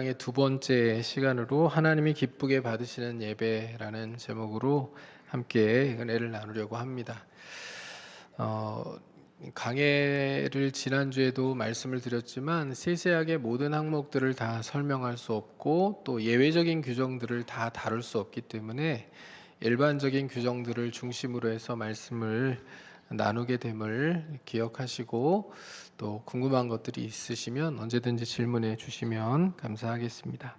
의 두 번째 시간으로 하나님이 기쁘게 받으시는 예배라는 제목으로 함께 은혜를 나누려고 합니다. 어, 강해를 지난주에도 말씀을 드렸지만 세세하게 모든 항목들을 다 설명할 수 없고 또 예외적인 규정들을 다 다룰 수 없기 때문에 일반적인 규정들을 중심으로 해서 말씀을 나누게 됨을 기억하시고 또 궁금한 것들이 있으시면 언제든지 질문해 주시면 감사하겠습니다.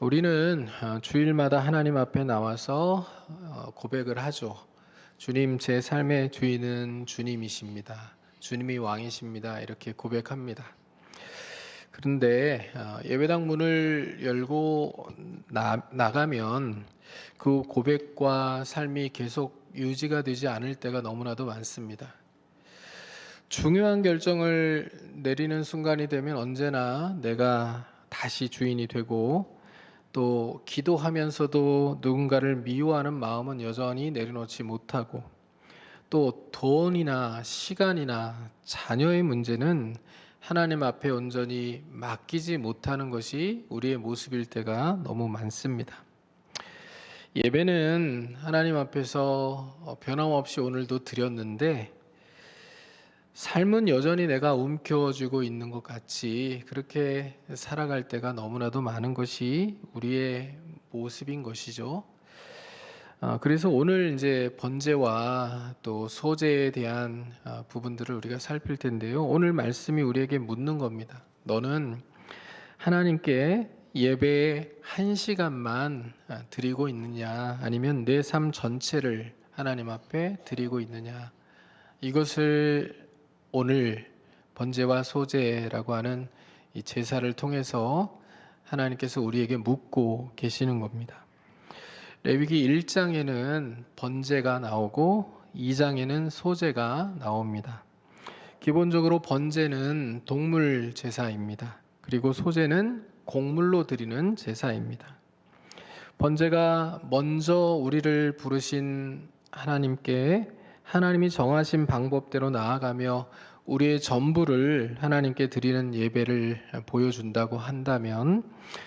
우리는 주일마다 하나님 앞에 나와서 고백을 하죠. 주님, 제 삶의 주인은 주님이십니다. 주님이 왕이십니다. 이렇게 고백합니다. 그런데 예배당 문을 열고 나가면 그 고백과 삶이 계속 유지가 되지 않을 때가 너무나도 많습니다. 중요한 결정을 내리는 순간이 되면 언제나 내가 다시 주인이 되고 또 기도하면서도 누군가를 미워하는 마음은 여전히 내려놓지 못하고 또 돈이나 시간이나 자녀의 문제는 하나님 앞에 온전히 맡기지 못하는 것이 우리의 모습일 때가 너무 많습니다. 예배는 하나님 앞에서 변함없이 오늘도 드렸는데 삶은 여전히 내가 움켜쥐고 있는 것 같이 그렇게 살아갈 때가 너무나도 많은 것이 우리의 모습인 것이죠. 그래서 오늘 이제 번제와 또 소제에 대한 부분들을 우리가 살필 텐데요. 오늘 말씀이 우리에게 묻는 겁니다. 너는 하나님께 예배에 1시간만 드리고 있느냐, 아니면 내 삶 전체를 하나님 앞에 드리고 있느냐. 이것을 오늘 번제와 소제라고 하는 이 제사를 통해서 하나님께서 우리에게 묻고 계시는 겁니다. 레위기 1장에는 번제가 나오고 2장에는 소제가 나옵니다. 기본적으로 번제는 동물 제사입니다. 그리고 소제는 곡물로 드리는 제사입니다. 번제가 먼저 우리를 부르신 하나님께 하나님이 정하신 방법대로 나아가며 우리의 전부를 하나님께 드리는 예배를 보여준다고 한다면,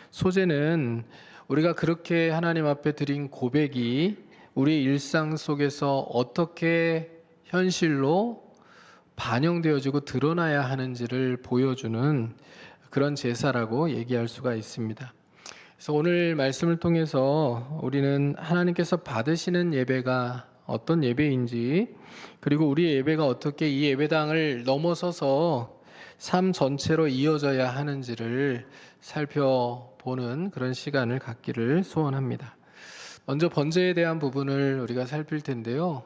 소제는 우리가 그렇게 하나님 앞에 드린 고백이 우리의 일상 속에서 어떻게 현실로 반영되어지고 드러나야 하는지를 보여주는 그런 제사라고 얘기할 수가 있습니다. 그래서 오늘 말씀을 통해서 우리는 하나님께서 받으시는 예배가 어떤 예배인지, 그리고 우리의 예배가 어떻게 이 예배당을 넘어서서 삶 전체로 이어져야 하는지를 살펴보는 그런 시간을 갖기를 소원합니다. 먼저 번제에 대한 부분을 우리가 살필 텐데요.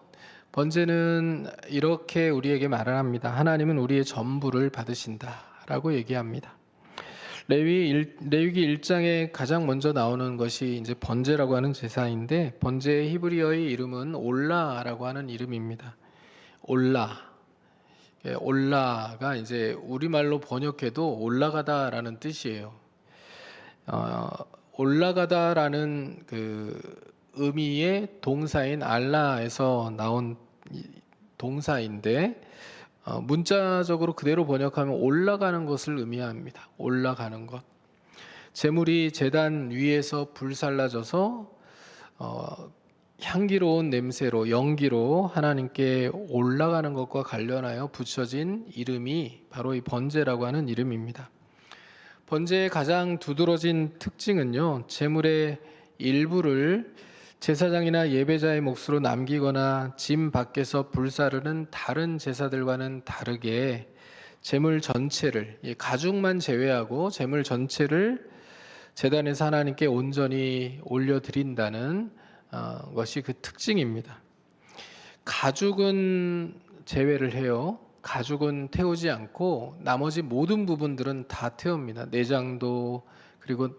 번제는 이렇게 우리에게 말을 합니다. 하나님은 우리의 전부를 받으신다라고 얘기합니다. 레위기 1장에 가장 먼저 나오는 것이 이제 번제라고 하는 제사인데, 번제의 히브리어의 이름은 올라라고 하는 이름입니다. 올라가 이제 우리말로 번역해도 올라가다라는 뜻이에요. 올라가다라는 그 의미의 동사인 알라에서 나온 동사인데, 문자적으로 그대로 번역하면 올라가는 것을 의미합니다. 올라가는 것. 제물이 제단 위에서 불살라져서 향기로운 냄새로, 연기로 하나님께 올라가는 것과 관련하여 붙여진 이름이 바로 이 번제라고 하는 이름입니다. 번제의 가장 두드러진 특징은요, 제물의 일부를 제사장이나 예배자의 몫으로 남기거나 짐 밖에서 불사르는 다른 제사들과는 다르게 제물 전체를, 가죽만 제외하고 제물 전체를 제단에서 하나님께 온전히 올려드린다는 것이 그 특징입니다. 가죽은 제외를 해요. 가죽은 태우지 않고 나머지 모든 부분들은 다 태웁니다. 내장도, 그리고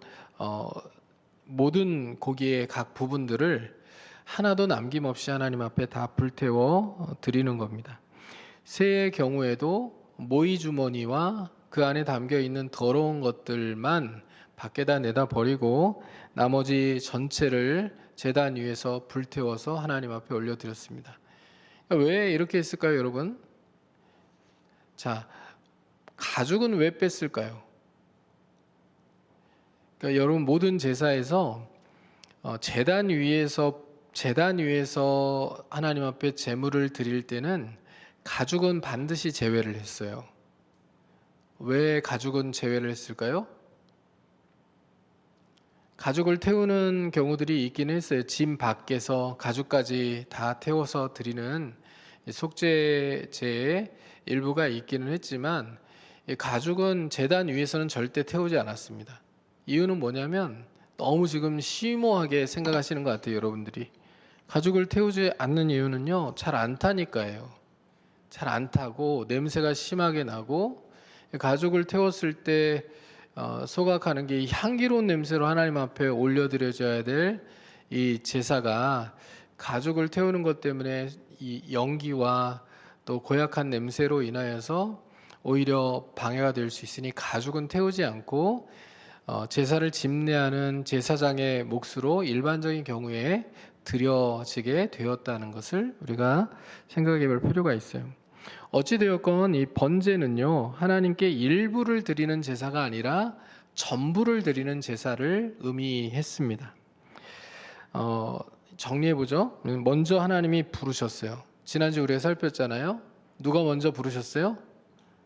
모든 고기의 각 부분들을 하나도 남김없이 하나님 앞에 다 불태워 드리는 겁니다. 새의 경우에도 모이 주머니와 그 안에 담겨 있는 더러운 것들만 밖에다 내다 버리고 나머지 전체를 제단 위에서 불태워서 하나님 앞에 올려드렸습니다. 왜 이렇게 했을까요, 여러분? 자, 가죽은 왜 뺐을까요? 그러니까 여러분 모든 제사에서 재단 위에서 하나님 앞에 제물을 드릴 때는 가죽은 반드시 제외를 했어요. 왜 가죽은 제외를 했을까요? 가죽을 태우는 경우들이 있긴 했어요. 짐 밖에서 가죽까지 다 태워서 드리는 속죄제의 일부가 있기는 했지만, 이 가죽은 제단 위에서는 절대 태우지 않았습니다. 이유는 뭐냐면 너무 지금 심오하게 생각하시는 것 같아요, 여러분들이. 가죽을 태우지 않는 이유는요, 잘 안 타니까예요. 잘 안 타고 냄새가 심하게 나고, 가죽을 태웠을 때 소각하는 게 이 향기로운 냄새로 하나님 앞에 올려드려져야 될 이 제사가 가죽을 태우는 것 때문에 이 연기와 또 고약한 냄새로 인하여서 오히려 방해가 될 수 있으니 가죽은 태우지 않고 제사를 집례하는 제사장의 몫으로 일반적인 경우에 드려지게 되었다는 것을 우리가 생각해 볼 필요가 있어요. 어찌되었건 이 번제는요, 하나님께 일부를 드리는 제사가 아니라 전부를 드리는 제사를 의미했습니다. 정리해보죠. 먼저 하나님이 부르셨어요. 지난주 우리가 살폈잖아요. 누가 먼저 부르셨어요?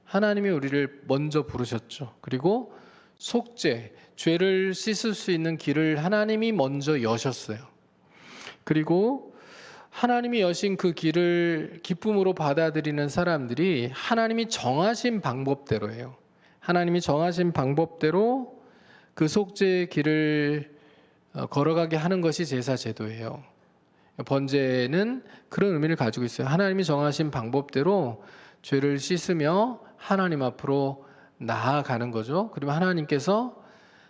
하나님이 우리를 먼저 부르셨죠. 그리고 속죄, 죄를 씻을 수 있는 길을 하나님이 먼저 여셨어요. 그리고 하나님이 여신 그 길을 기쁨으로 받아들이는 사람들이 하나님이 정하신 방법대로예요. 하나님이 정하신 방법대로 그 속죄의 길을 걸어가게 하는 것이 제사 제도예요. 번제는 그런 의미를 가지고 있어요. 하나님이 정하신 방법대로 죄를 씻으며 하나님 앞으로 나아가는 거죠. 그러면 하나님께서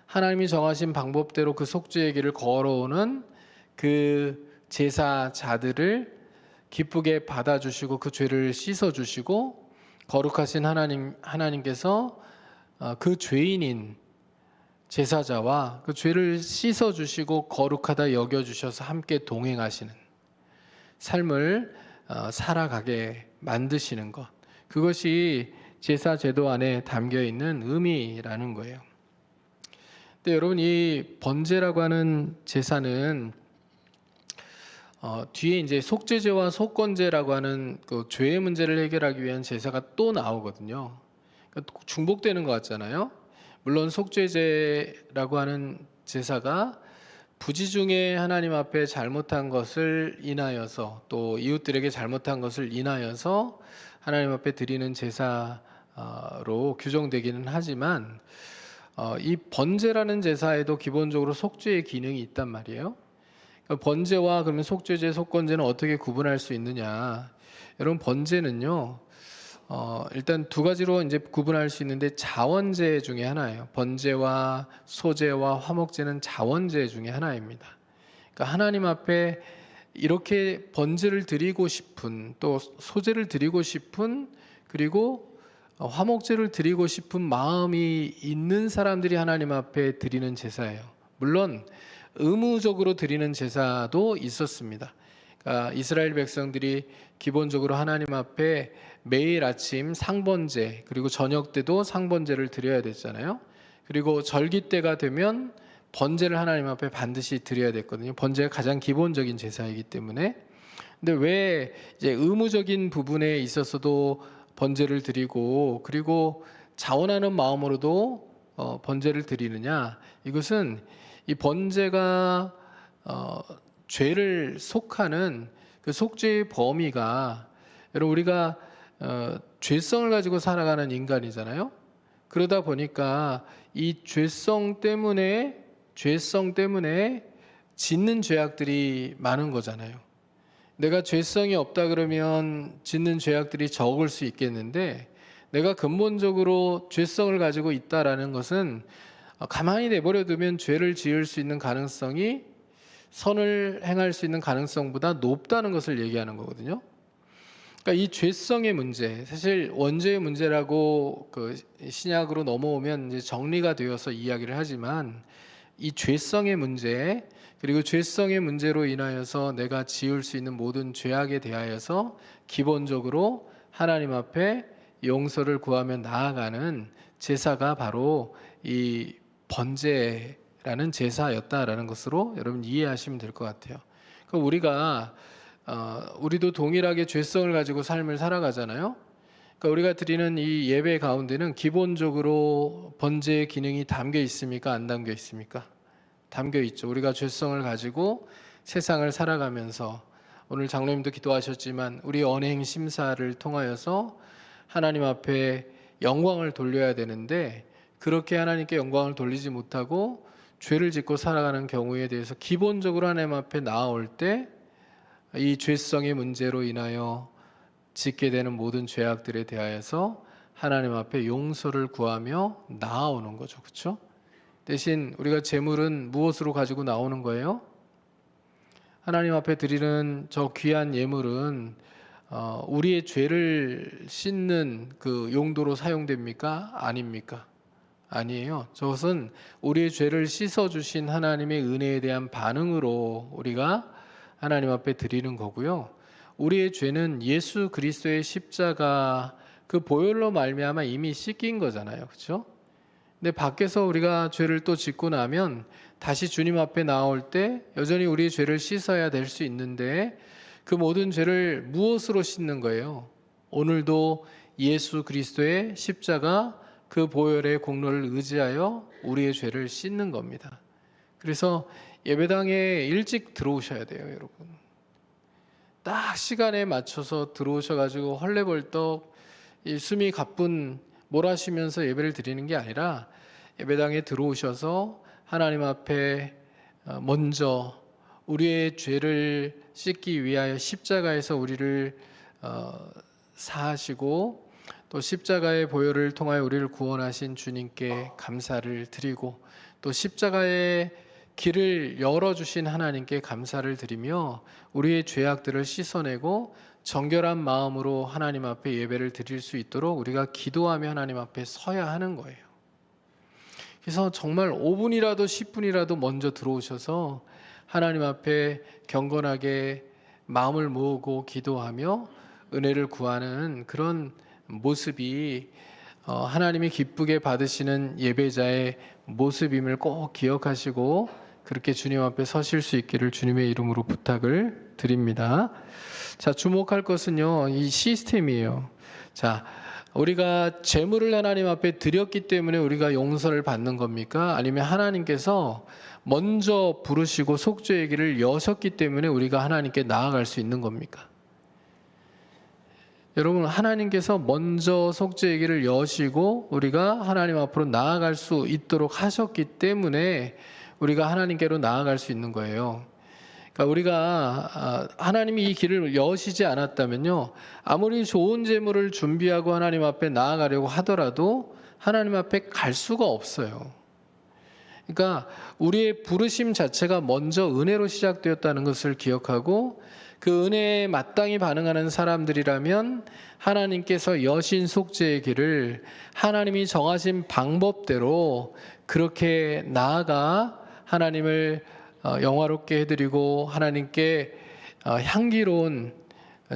하나님이 정하신 방법대로 그 속죄의 길을 걸어오는 그 제사자들을 기쁘게 받아주시고 그 죄를 씻어주시고, 거룩하신 하나님께서 그 죄인인 제사자와 그 죄를 씻어주시고 거룩하다 여겨주셔서 함께 동행하시는 삶을 살아가게 만드시는 것, 그것이 제사 제도 안에 담겨 있는 의미라는 거예요. 근데 여러분, 이 번제라고 하는 제사는 뒤에 이제 속죄제와 속건제라고 하는 그 죄의 문제를 해결하기 위한 제사가 또 나오거든요. 그러니까 중복되는 것 같잖아요. 물론 속죄제라고 하는 제사가 부지 중에 하나님 앞에 잘못한 것을 인하여서, 또 이웃들에게 잘못한 것을 인하여서 하나님 앞에 드리는 제사로 규정되기는 하지만, 이 번제라는 제사에도 기본적으로 속죄의 기능이 있단 말이에요. 번제와 그러면 속죄제, 속건제는 어떻게 구분할 수 있느냐? 여러분, 번제는요, 일단 두 가지로 이제 구분할 수 있는데 자원제 중에 하나예요. 번제와 소제와 화목제는 자원제 중에 하나입니다. 그러니까 하나님 앞에 이렇게 번제를 드리고 싶은, 또 소제를 드리고 싶은, 그리고 화목제를 드리고 싶은 마음이 있는 사람들이 하나님 앞에 드리는 제사예요. 물론 의무적으로 드리는 제사도 있었습니다. 그러니까 이스라엘 백성들이 기본적으로 하나님 앞에 매일 아침 상번제, 그리고 저녁 때도 상번제를 드려야 됐잖아요. 그리고 절기 때가 되면 번제를 하나님 앞에 반드시 드려야 됐거든요. 번제가 가장 기본적인 제사이기 때문에. 근데 왜 이제 의무적인 부분에 있어서도 번제를 드리고, 그리고 자원하는 마음으로도 번제를 드리느냐? 이것은 이 번제가 죄를 속하는 그 속죄의 범위가, 여러분, 우리가 죄성을 가지고 살아가는 인간이잖아요. 그러다 보니까 이 죄성 때문에 짓는 죄악들이 많은 거잖아요. 내가 죄성이 없다 그러면 짓는 죄악들이 적을 수 있겠는데, 내가 근본적으로 죄성을 가지고 있다라는 것은 가만히 내버려 두면 죄를 지을 수 있는 가능성이 선을 행할 수 있는 가능성보다 높다는 것을 얘기하는 거거든요. 그러니까 이 죄성의 문제, 사실 원죄의 문제라고 그 신약으로 넘어오면 이제 정리가 되어서 이야기를 하지만, 이 죄성의 문제, 그리고 죄성의 문제로 인하여서 내가 지을 수 있는 모든 죄악에 대하여서 기본적으로 하나님 앞에 용서를 구하며 나아가는 제사가 바로 이 번제의 예배라는 제사였다라는 것으로 여러분 이해하시면 될 것 같아요. 그러니까 우리도 동일하게 죄성을 가지고 삶을 살아가잖아요. 그러니까 우리가 드리는 이 예배 가운데는 기본적으로 번제의 기능이 담겨 있습니까? 안 담겨 있습니까? 담겨 있죠. 우리가 죄성을 가지고 세상을 살아가면서 오늘 장로님도 기도하셨지만 우리 언행 심사를 통하여서 하나님 앞에 영광을 돌려야 되는데 그렇게 하나님께 영광을 돌리지 못하고 죄를 짓고 살아가는 경우에 대해서 기본적으로 하나님 앞에 나아올 때 이 죄성의 문제로 인하여 짓게 되는 모든 죄악들에 대하여서 하나님 앞에 용서를 구하며 나아오는 거죠. 그렇죠? 대신 우리가 제물은 무엇으로 가지고 나오는 거예요? 하나님 앞에 드리는 저 귀한 예물은 우리의 죄를 씻는 그 용도로 사용됩니까? 아닙니까? 아니에요. 저것은 우리의 죄를 씻어주신 하나님의 은혜에 대한 반응으로 우리가 하나님 앞에 드리는 거고요. 우리의 죄는 예수 그리스도의 십자가 그 보혈로 말미암아 이미 씻긴 거잖아요. 그렇죠? 근데 밖에서 우리가 죄를 또 짓고 나면 다시 주님 앞에 나올 때 여전히 우리의 죄를 씻어야 될 수 있는데 그 모든 죄를 무엇으로 씻는 거예요? 오늘도 예수 그리스도의 십자가 그 보혈의 공로를 의지하여 우리의 죄를 씻는 겁니다. 그래서 예배당에 일찍 들어오셔야 돼요, 여러분. 딱 시간에 맞춰서 들어오셔가지고 헐레벌떡 이 숨이 가쁜 몰아쉬면서 예배를 드리는 게 아니라 예배당에 들어오셔서 하나님 앞에 먼저 우리의 죄를 씻기 위하여 십자가에서 우리를 사하시고 또 십자가의 보혈을 통하여 우리를 구원하신 주님께 감사를 드리고 또 십자가의 길을 열어주신 하나님께 감사를 드리며 우리의 죄악들을 씻어내고 정결한 마음으로 하나님 앞에 예배를 드릴 수 있도록 우리가 기도하며 하나님 앞에 서야 하는 거예요. 그래서 정말 5분이라도 10분이라도 먼저 들어오셔서 하나님 앞에 경건하게 마음을 모으고 기도하며 은혜를 구하는 그런 모습이 하나님이 기쁘게 받으시는 예배자의 모습임을 꼭 기억하시고 그렇게 주님 앞에 서실 수 있기를 주님의 이름으로 부탁을 드립니다. 자, 주목할 것은요, 이 시스템이에요. 자, 우리가 제물을 하나님 앞에 드렸기 때문에 우리가 용서를 받는 겁니까? 아니면 하나님께서 먼저 부르시고 속죄의 길을 여셨기 때문에 우리가 하나님께 나아갈 수 있는 겁니까? 여러분, 하나님께서 먼저 속죄의 길을 여시고 우리가 하나님 앞으로 나아갈 수 있도록 하셨기 때문에 우리가 하나님께로 나아갈 수 있는 거예요. 그러니까 우리가 하나님이 이 길을 여시지 않았다면요, 아무리 좋은 제물을 준비하고 하나님 앞에 나아가려고 하더라도 하나님 앞에 갈 수가 없어요. 그러니까 우리의 부르심 자체가 먼저 은혜로 시작되었다는 것을 기억하고 그 은혜에 마땅히 반응하는 사람들이라면 하나님께서 여신 속죄의 길을 하나님이 정하신 방법대로 그렇게 나아가 하나님을 영화롭게 해드리고 하나님께 향기로운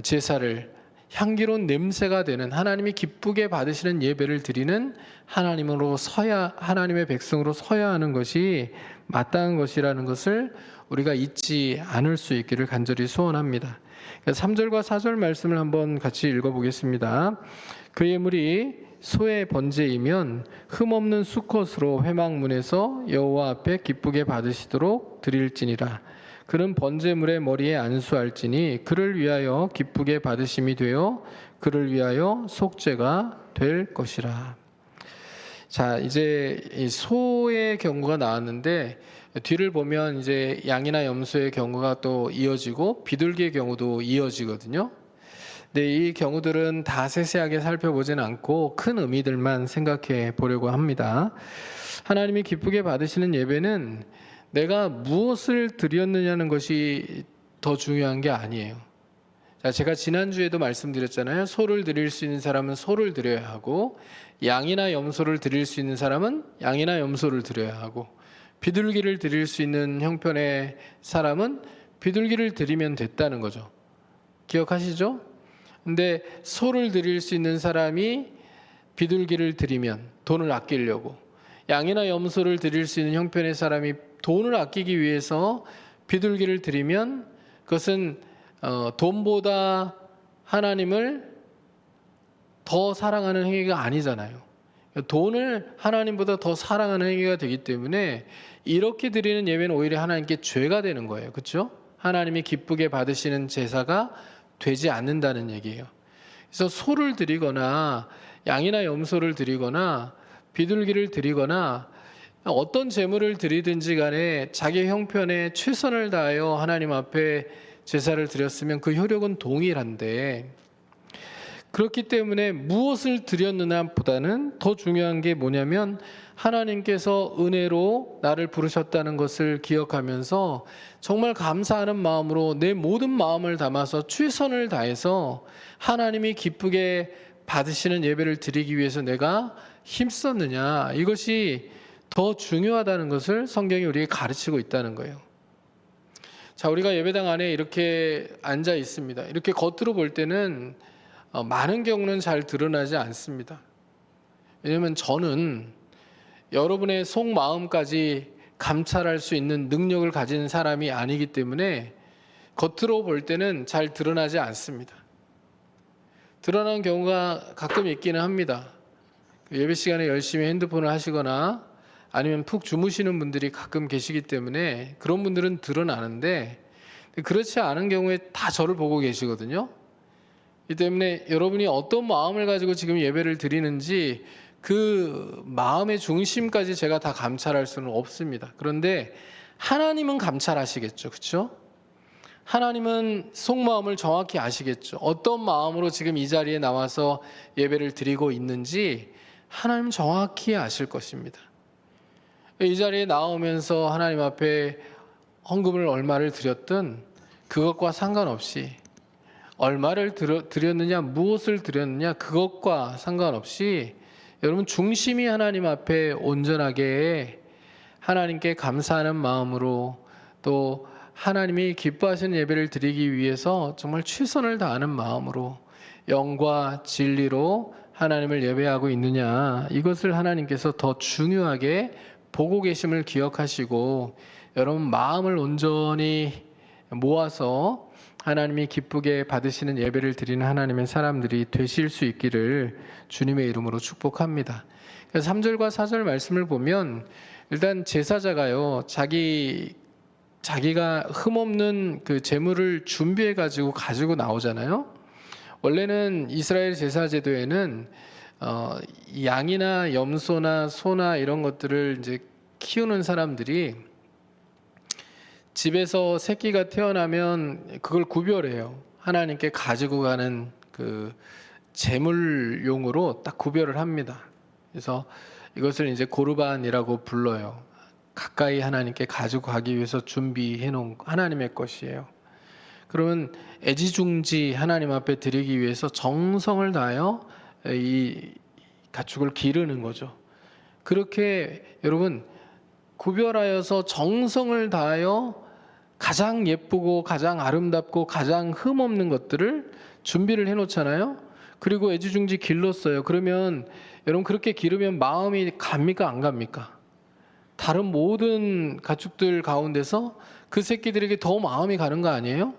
제사를, 향기로운 냄새가 되는 하나님이 기쁘게 받으시는 예배를 드리는 하나님으로 서야, 하나님의 백성으로 서야 하는 것이 마땅한 것이라는 것을 우리가 잊지 않을 수 있기를 간절히 소원합니다. 3절과 4절 말씀을 한번 같이 읽어보겠습니다. 그 예물이 소의 번제이면 흠없는 수컷으로 회막문에서 여호와 앞에 기쁘게 받으시도록 드릴지니라. 그는 번제물의 머리에 안수할지니 그를 위하여 기쁘게 받으심이 되어 그를 위하여 속죄가 될 것이라. 자, 이제 이 소의 경우가 나왔는데 뒤를 보면 이제 양이나 염소의 경우가 또 이어지고 비둘기의 경우도 이어지거든요. 근데 이 경우들은 다 세세하게 살펴보진 않고 큰 의미들만 생각해 보려고 합니다. 하나님이 기쁘게 받으시는 예배는 내가 무엇을 드렸느냐는 것이 더 중요한 게 아니에요. 자, 제가 지난주에도 말씀드렸잖아요. 소를 드릴 수 있는 사람은 소를 드려야 하고 양이나 염소를 드릴 수 있는 사람은 양이나 염소를 드려야 하고 비둘기를 드릴 수 있는 형편의 사람은 비둘기를 드리면 됐다는 거죠. 기억하시죠? 근데 소를 드릴 수 있는 사람이 비둘기를 드리면 돈을 아끼려고, 양이나 염소를 드릴 수 있는 형편의 사람이 돈을 아끼기 위해서 비둘기를 드리면 그것은 돈보다 하나님을 더 사랑하는 행위가 아니잖아요. 돈을 하나님보다 더 사랑하는 행위가 되기 때문에 이렇게 드리는 예배는 오히려 하나님께 죄가 되는 거예요. 그렇죠? 하나님이 기쁘게 받으시는 제사가 되지 않는다는 얘기예요. 그래서 소를 드리거나 양이나 염소를 드리거나 비둘기를 드리거나 어떤 제물을 드리든지 간에 자기 형편에 최선을 다하여 하나님 앞에 제사를 드렸으면 그 효력은 동일한데, 그렇기 때문에 무엇을 드렸느냐 보다는 더 중요한 게 뭐냐면 하나님께서 은혜로 나를 부르셨다는 것을 기억하면서 정말 감사하는 마음으로 내 모든 마음을 담아서 최선을 다해서 하나님이 기쁘게 받으시는 예배를 드리기 위해서 내가 힘썼느냐, 이것이 더 중요하다는 것을 성경이 우리에게 가르치고 있다는 거예요. 자, 우리가 예배당 안에 이렇게 앉아 있습니다. 이렇게 겉으로 볼 때는 많은 경우는 잘 드러나지 않습니다. 왜냐하면 저는 여러분의 속마음까지 감찰할 수 있는 능력을 가진 사람이 아니기 때문에 겉으로 볼 때는 잘 드러나지 않습니다. 드러나는 경우가 가끔 있기는 합니다. 예배 시간에 열심히 핸드폰을 하시거나 아니면 푹 주무시는 분들이 가끔 계시기 때문에 그런 분들은 드러나는데, 그렇지 않은 경우에 다 저를 보고 계시거든요. 이 때문에 여러분이 어떤 마음을 가지고 지금 예배를 드리는지 그 마음의 중심까지 제가 다 감찰할 수는 없습니다. 그런데 하나님은 감찰하시겠죠. 그렇죠? 하나님은 속마음을 정확히 아시겠죠. 어떤 마음으로 지금 이 자리에 나와서 예배를 드리고 있는지 하나님은 정확히 아실 것입니다. 이 자리에 나오면서 하나님 앞에 헌금을 얼마를 드렸든 그것과 상관없이, 얼마를 드렸느냐, 무엇을 드렸느냐, 그것과 상관없이 여러분 중심이 하나님 앞에 온전하게 하나님께 감사하는 마음으로, 또 하나님이 기뻐하시는 예배를 드리기 위해서 정말 최선을 다하는 마음으로 영과 진리로 하나님을 예배하고 있느냐, 이것을 하나님께서 더 중요하게 보고 계심을 기억하시고 여러분 마음을 온전히 모아서 하나님이 기쁘게 받으시는 예배를 드리는 하나님의 사람들이 되실 수 있기를 주님의 이름으로 축복합니다. 그래서 3절과 4절 말씀을 보면 일단 제사자가요, 자기가 흠없는 그 제물을 준비해 가지고 나오잖아요. 원래는 이스라엘 제사 제도에는 양이나 염소나 소나 이런 것들을 이제 키우는 사람들이 집에서 새끼가 태어나면 그걸 구별해요. 하나님께 가지고 가는 그 제물용으로 딱 구별을 합니다. 그래서 이것을 이제 고르반이라고 불러요. 가까이 하나님께 가지고 가기 위해서 준비해 놓은 하나님의 것이에요. 그러면 애지중지 하나님 앞에 드리기 위해서 정성을 다하여 이 가축을 기르는 거죠. 그렇게 여러분 구별하여서 정성을 다하여 가장 예쁘고 가장 아름답고 가장 흠없는 것들을 준비를 해놓잖아요. 그리고 애지중지 길렀어요. 그러면 여러분 그렇게 기르면 마음이 갑니까, 안 갑니까? 다른 모든 가축들 가운데서 그 새끼들에게 더 마음이 가는 거 아니에요?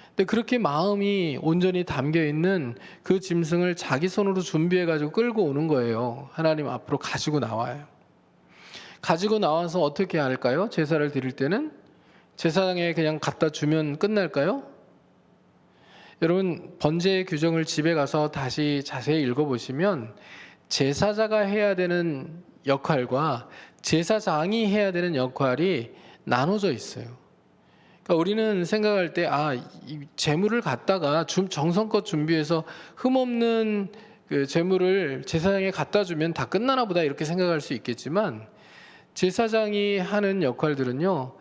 근데 그렇게 마음이 온전히 담겨 있는 그 짐승을 자기 손으로 준비해 가지고 끌고 오는 거예요. 하나님 앞으로 가지고 나와요. 가지고 나와서 어떻게 할까요? 제사를 드릴 때는 제사장에 그냥 갖다 주면 끝날까요? 여러분 번제 규정을 집에 가서 다시 자세히 읽어보시면 제사자가 해야 되는 역할과 제사장이 해야 되는 역할이 나눠져 있어요. 그러니까 우리는 생각할 때 이 제물을 갖다가 정성껏 준비해서 흠없는 그 제물을 제사장에 갖다 주면 다 끝나나 보다 이렇게 생각할 수 있겠지만, 제사장이 하는 역할들은요,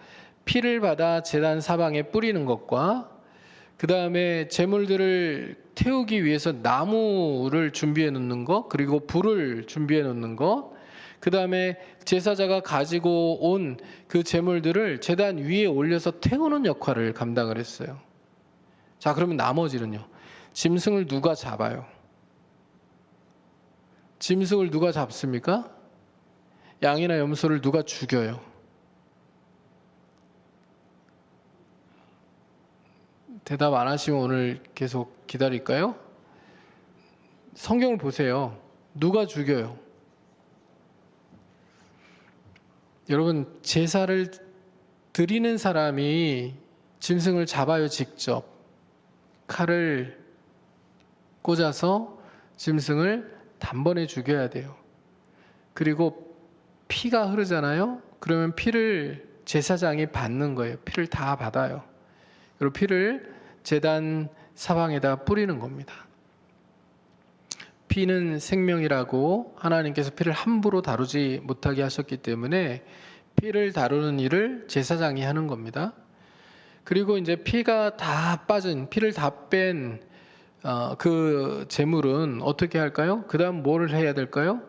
피를 받아 제단 사방에 뿌리는 것과 그 다음에 제물들을 태우기 위해서 나무를 준비해 놓는 것, 그리고 불을 준비해 놓는 것, 그 다음에 제사자가 가지고 온 그 제물들을 제단 위에 올려서 태우는 역할을 감당을 했어요. 자, 그러면 나머지는요, 짐승을 누가 잡아요? 짐승을 누가 잡습니까? 양이나 염소를 누가 죽여요? 대답 안 하시면 오늘 계속 기다릴까요? 성경을 보세요. 누가 죽여요? 여러분, 제사를 드리는 사람이 짐승을 잡아요. 직접 칼을 꽂아서 짐승을 단번에 죽여야 돼요. 그리고 피가 흐르잖아요. 그러면 피를 제사장이 받는 거예요. 피를 다 받아요. 그리고 피를 제단 사방에다 뿌리는 겁니다. 피는 생명이라고 하나님께서 피를 함부로 다루지 못하게 하셨기 때문에 피를 다루는 일을 제사장이 하는 겁니다. 그리고 이제 피가 다 빠진, 피를 다 뺀 그 제물은 어떻게 할까요? 그 다음 뭘 해야 될까요?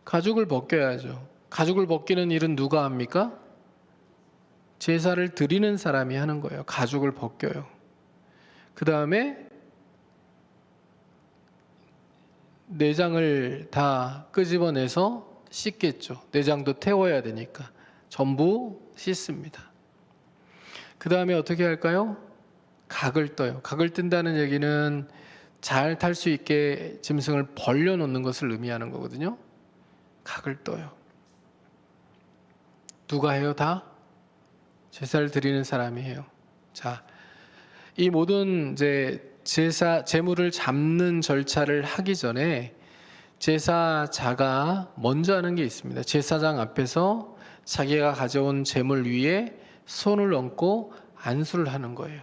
가죽을 벗겨야죠. 가죽을 벗기는 일은 누가 합니까? 제사를 드리는 사람이 하는 거예요. 가죽을 벗겨요. 그 다음에 내장을 다 끄집어내서 씻겠죠. 내장도 태워야 되니까 전부 씻습니다. 그 다음에 어떻게 할까요? 각을 떠요. 각을 뜬다는 얘기는 잘 탈 수 있게 짐승을 벌려놓는 것을 의미하는 거거든요. 각을 떠요. 누가 해요? 다? 제사를 드리는 사람이 해요. 자, 이 모든 이제 제물을 잡는 절차를 하기 전에 제사자가 먼저 하는 게 있습니다. 제사장 앞에서 자기가 가져온 제물 위에 손을 얹고 안수를 하는 거예요.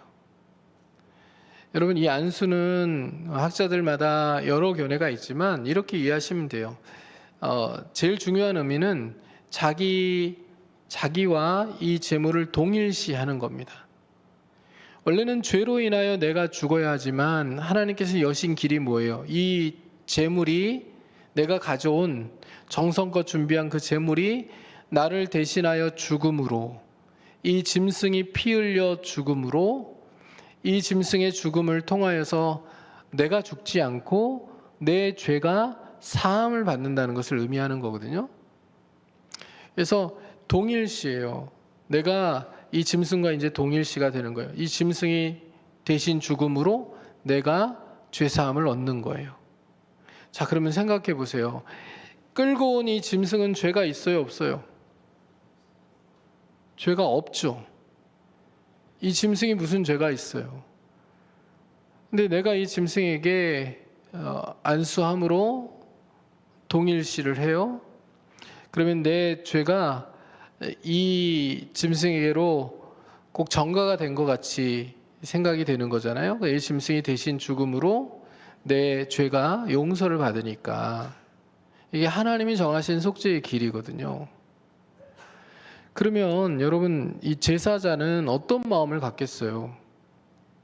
여러분, 이 안수는 학자들마다 여러 견해가 있지만 이렇게 이해하시면 돼요. 제일 중요한 의미는 자기와 이 제물을 동일시하는 겁니다. 원래는 죄로 인하여 내가 죽어야 하지만 하나님께서 여신 길이 뭐예요? 이 제물이 내가 가져온 정성껏 준비한 그 제물이 나를 대신하여 죽음으로, 이 짐승이 피 흘려 죽음으로, 이 짐승의 죽음을 통하여서 내가 죽지 않고 내 죄가 사함을 받는다는 것을 의미하는 거거든요. 그래서 동일시예요. 내가 이 짐승과 이제 동일시가 되는 거예요. 이 짐승이 대신 죽음으로 내가 죄사함을 얻는 거예요. 자, 그러면 생각해 보세요. 끌고 온 이 짐승은 죄가 있어요, 없어요? 죄가 없죠. 이 짐승이 무슨 죄가 있어요? 근데 내가 이 짐승에게 안수함으로 동일시를 해요. 그러면 내 죄가 이 짐승에게로 꼭 전가가 된 것 같이 생각이 되는 거잖아요. 이 짐승이 대신 죽음으로 내 죄가 용서를 받으니까 이게 하나님이 정하신 속죄의 길이거든요. 그러면 여러분, 이 제사자는 어떤 마음을 갖겠어요?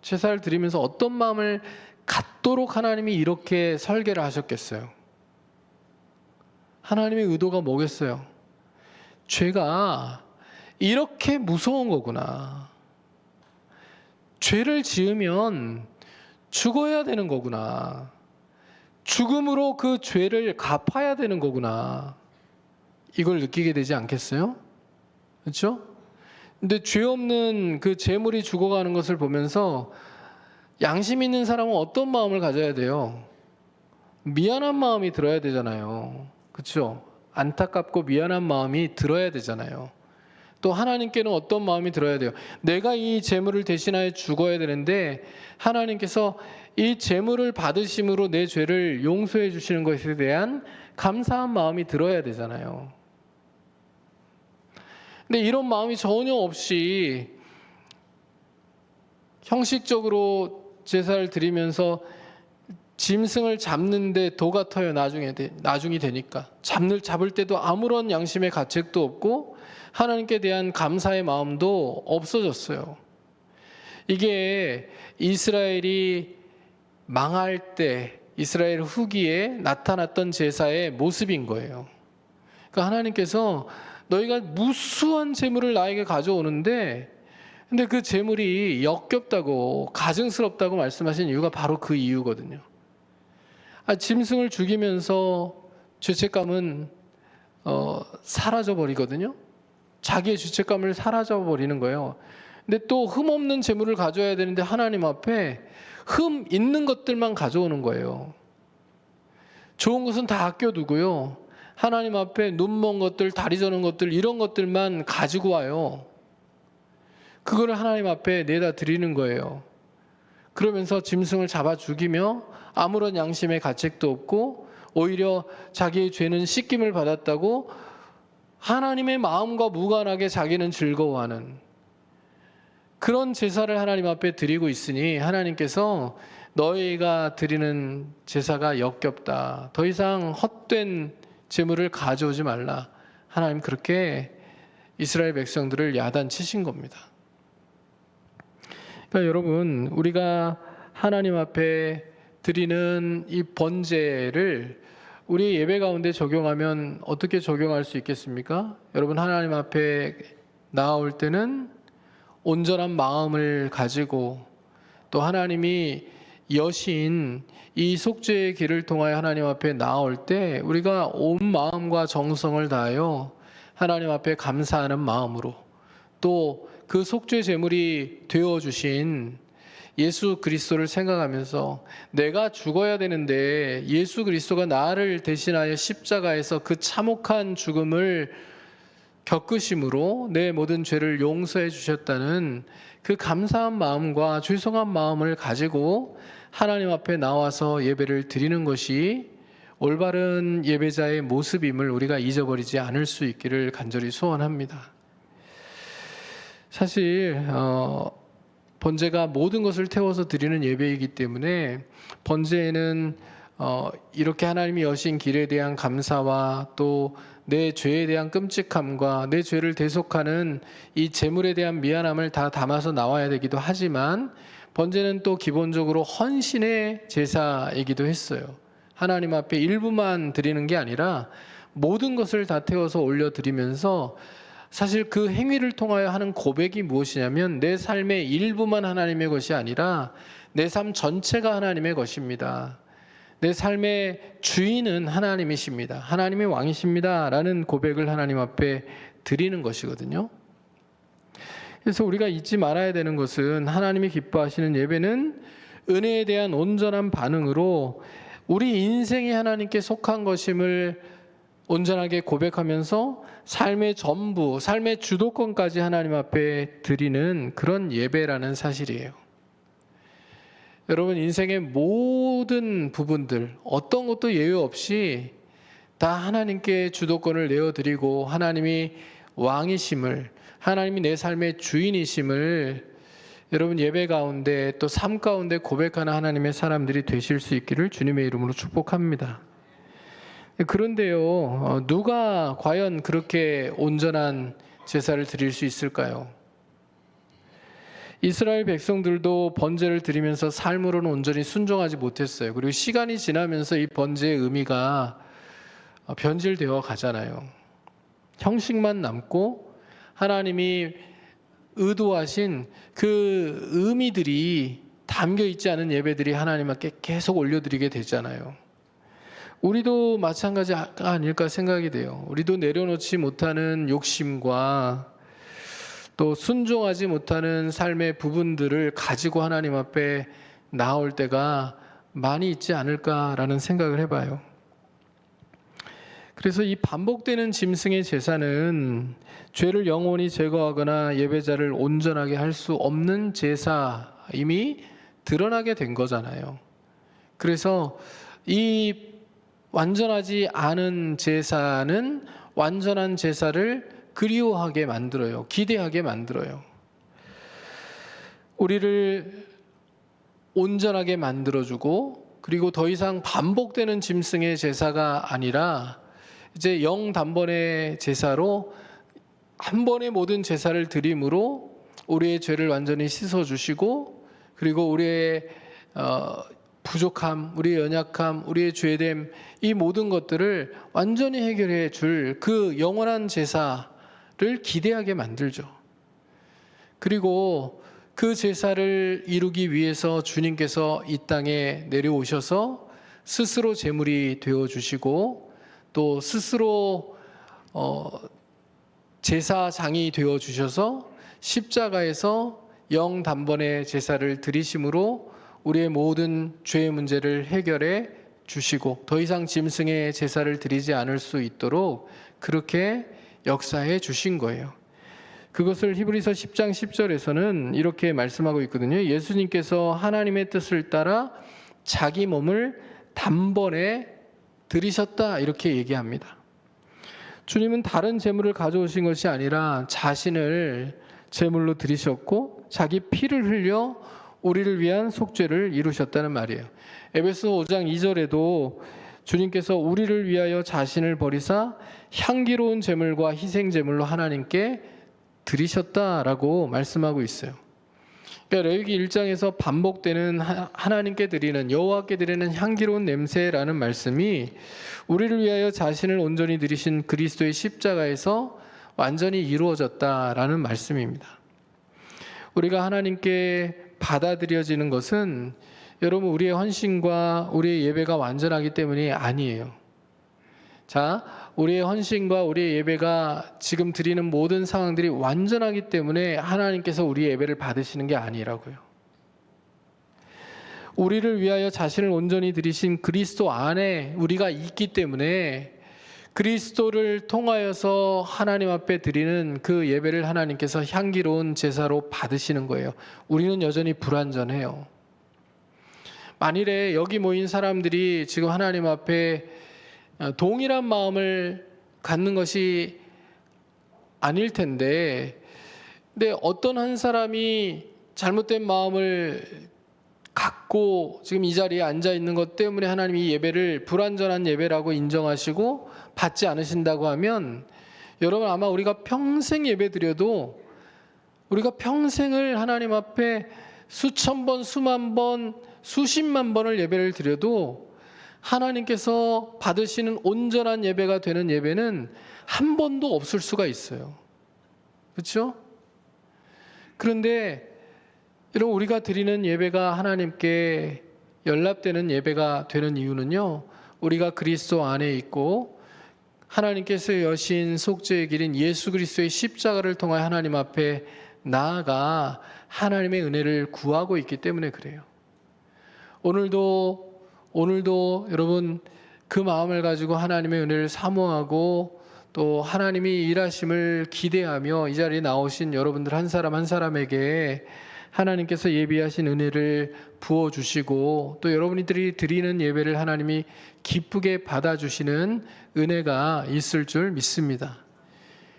제사를 드리면서 어떤 마음을 갖도록 하나님이 이렇게 설계를 하셨겠어요? 하나님의 의도가 뭐겠어요? 죄가 이렇게 무서운 거구나. 죄를 지으면 죽어야 되는 거구나. 죽음으로 그 죄를 갚아야 되는 거구나. 이걸 느끼게 되지 않겠어요? 그렇죠? 근데 죄 없는 그 재물이 죽어가는 것을 보면서 양심 있는 사람은 어떤 마음을 가져야 돼요? 미안한 마음이 들어야 되잖아요. 그렇죠? 안타깝고 미안한 마음이 들어야 되잖아요. 또 하나님께는 어떤 마음이 들어야 돼요? 내가 이 재물을 대신하여 죽어야 되는데 하나님께서 이 재물을 받으심으로 내 죄를 용서해 주시는 것에 대한 감사한 마음이 들어야 되잖아요. 근데 이런 마음이 전혀 없이 형식적으로 제사를 드리면서 짐승을 잡는데 도가 터요. 나중이 되니까 잡을 때도 아무런 양심의 가책도 없고 하나님께 대한 감사의 마음도 없어졌어요. 이게 이스라엘이 망할 때 이스라엘 후기에 나타났던 제사의 모습인 거예요. 그러니까 하나님께서 너희가 무수한 재물을 나에게 가져오는데 근데 그 재물이 역겹다고 가증스럽다고 말씀하신 이유가 바로 그 이유거든요. 짐승을 죽이면서 죄책감은 사라져 버리거든요. 자기의 죄책감을 사라져 버리는 거예요. 근데 또 흠 없는 재물을 가져야 되는데 하나님 앞에 흠 있는 것들만 가져오는 거예요. 좋은 것은 다 아껴두고요. 하나님 앞에 눈먼 것들, 다리 저는 것들, 이런 것들만 가지고 와요. 그거를 하나님 앞에 내다 드리는 거예요. 그러면서 짐승을 잡아 죽이며 아무런 양심의 가책도 없고 오히려 자기의 죄는 씻김을 받았다고 하나님의 마음과 무관하게 자기는 즐거워하는 그런 제사를 하나님 앞에 드리고 있으니 하나님께서 너희가 드리는 제사가 역겹다. 더 이상 헛된 제물을 가져오지 말라. 하나님 그렇게 이스라엘 백성들을 야단치신 겁니다. 그러니까 여러분, 우리가 하나님 앞에 드리는 이 번제를 우리 예배 가운데 적용하면 어떻게 적용할 수 있겠습니까? 여러분, 하나님 앞에 나아올 때는 온전한 마음을 가지고 또 하나님이 여신 이 속죄의 길을 통하여 하나님 앞에 나아올 때 우리가 온 마음과 정성을 다하여 하나님 앞에 감사하는 마음으로 또 그 속죄 제물이 되어주신 예수 그리스도를 생각하면서 내가 죽어야 되는데 예수 그리스도가 나를 대신하여 십자가에서 그 참혹한 죽음을 겪으심으로 내 모든 죄를 용서해 주셨다는 그 감사한 마음과 죄송한 마음을 가지고 하나님 앞에 나와서 예배를 드리는 것이 올바른 예배자의 모습임을 우리가 잊어버리지 않을 수 있기를 간절히 소원합니다. 사실 번제가 모든 것을 태워서 드리는 예배이기 때문에 번제에는 이렇게 하나님이 여신 길에 대한 감사와 또 내 죄에 대한 끔찍함과 내 죄를 대속하는 이 제물에 대한 미안함을 다 담아서 나와야 되기도 하지만 번제는 또 기본적으로 헌신의 제사이기도 했어요. 하나님 앞에 일부만 드리는 게 아니라 모든 것을 다 태워서 올려드리면서 사실 그 행위를 통하여 하는 고백이 무엇이냐면 내 삶의 일부만 하나님의 것이 아니라 내 삶 전체가 하나님의 것입니다. 내 삶의 주인은 하나님이십니다. 하나님이 왕이십니다. 라는 고백을 하나님 앞에 드리는 것이거든요. 그래서 우리가 잊지 말아야 되는 것은 하나님이 기뻐하시는 예배는 은혜에 대한 온전한 반응으로 우리 인생이 하나님께 속한 것임을 온전하게 고백하면서 삶의 전부, 삶의 주도권까지 하나님 앞에 드리는 그런 예배라는 사실이에요. 여러분, 인생의 모든 부분들 어떤 것도 예외 없이 다 하나님께 주도권을 내어드리고 하나님이 왕이심을, 하나님이 내 삶의 주인이심을 여러분 예배 가운데 또 삶 가운데 고백하는 하나님의 사람들이 되실 수 있기를 주님의 이름으로 축복합니다. 그런데요, 누가 과연 그렇게 온전한 제사를 드릴 수 있을까요? 이스라엘 백성들도 번제를 드리면서 삶으로는 온전히 순종하지 못했어요. 그리고 시간이 지나면서 이 번제의 의미가 변질되어 가잖아요. 형식만 남고 하나님이 의도하신 그 의미들이 담겨 있지 않은 예배들이 하나님 앞에 계속 올려드리게 되잖아요. 우리도 마찬가지가 아닐까 생각이 돼요. 우리도 내려놓지 못하는 욕심과 또 순종하지 못하는 삶의 부분들을 가지고 하나님 앞에 나올 때가 많이 있지 않을까라는 생각을 해봐요. 그래서 이 반복되는 짐승의 제사는 죄를 영원히 제거하거나 예배자를 온전하게 할 수 없는 제사임이 드러나게 된 거잖아요. 그래서 이 완전하지 않은 제사는 완전한 제사를 그리워하게 만들어요. 기대하게 만들어요. 우리를 온전하게 만들어주고 그리고 더 이상 반복되는 짐승의 제사가 아니라 이제 영단번의 제사로 한 번의 모든 제사를 드림으로 우리의 죄를 완전히 씻어주시고 그리고 우리의 부족함, 우리의 연약함, 우리의 죄됨 이 모든 것들을 완전히 해결해 줄 그 영원한 제사를 기대하게 만들죠. 그리고 그 제사를 이루기 위해서 주님께서 이 땅에 내려오셔서 스스로 제물이 되어주시고 또 스스로 제사장이 되어 주셔서 십자가에서 영단번의 제사를 드리심으로 우리의 모든 죄의 문제를 해결해 주시고 더 이상 짐승의 제사를 드리지 않을 수 있도록 그렇게 역사해 주신 거예요. 그것을 히브리서 10장 10절에서는 이렇게 말씀하고 있거든요. 예수님께서 하나님의 뜻을 따라 자기 몸을 단번에 드리셨다 이렇게 얘기합니다. 주님은 다른 제물을 가져오신 것이 아니라 자신을 제물로 드리셨고 자기 피를 흘려 우리를 위한 속죄를 이루셨다는 말이에요. 에베소 5장 2절에도 주님께서 우리를 위하여 자신을 버리사 향기로운 제물과 희생 제물로 하나님께 드리셨다라고 말씀하고 있어요. 그러니까 레위기 1장에서 반복되는 하나님께 드리는 여호와께 드리는 향기로운 냄새라는 말씀이 우리를 위하여 자신을 온전히 드리신 그리스도의 십자가에서 완전히 이루어졌다라는 말씀입니다. 우리가 하나님께 받아들여지는 것은 여러분 우리의 헌신과 우리의 예배가 완전하기 때문이 아니에요. 자, 우리의 헌신과 우리의 예배가 지금 드리는 모든 상황들이 완전하기 때문에 하나님께서 우리의 예배를 받으시는 게 아니라고요. 우리를 위하여 자신을 온전히 드리신 그리스도 안에 우리가 있기 때문에 그리스도를 통하여서 하나님 앞에 드리는 그 예배를 하나님께서 향기로운 제사로 받으시는 거예요. 우리는 여전히 불완전해요. 만일에 여기 모인 사람들이 지금 하나님 앞에 동일한 마음을 갖는 것이 아닐 텐데, 근데 어떤 한 사람이 잘못된 마음을 갖고 지금 이 자리에 앉아 있는 것 때문에 하나님이 이 예배를 불완전한 예배라고 인정하시고 받지 않으신다고 하면 여러분 아마 우리가 평생 예배 드려도 우리가 평생을 하나님 앞에 수천 번, 수만 번, 수십만 번을 예배를 드려도 하나님께서 받으시는 온전한 예배가 되는 예배는 한 번도 없을 수가 있어요. 그렇죠? 그런데 여러분 우리가 드리는 예배가 하나님께 연락되는 예배가 되는 이유는요, 우리가 그리스도 안에 있고 하나님께서 여신 속죄의 길인 예수 그리스도의 십자가를 통하여 하나님 앞에 나아가 하나님의 은혜를 구하고 있기 때문에 그래요. 오늘도 여러분 그 마음을 가지고 하나님의 은혜를 사모하고 또 하나님이 일하심을 기대하며 이 자리에 나오신 여러분들 한 사람 한 사람에게 하나님께서 예비하신 은혜를 부어주시고 또 여러분들이 드리는 예배를 하나님이 기쁘게 받아주시는 은혜가 있을 줄 믿습니다.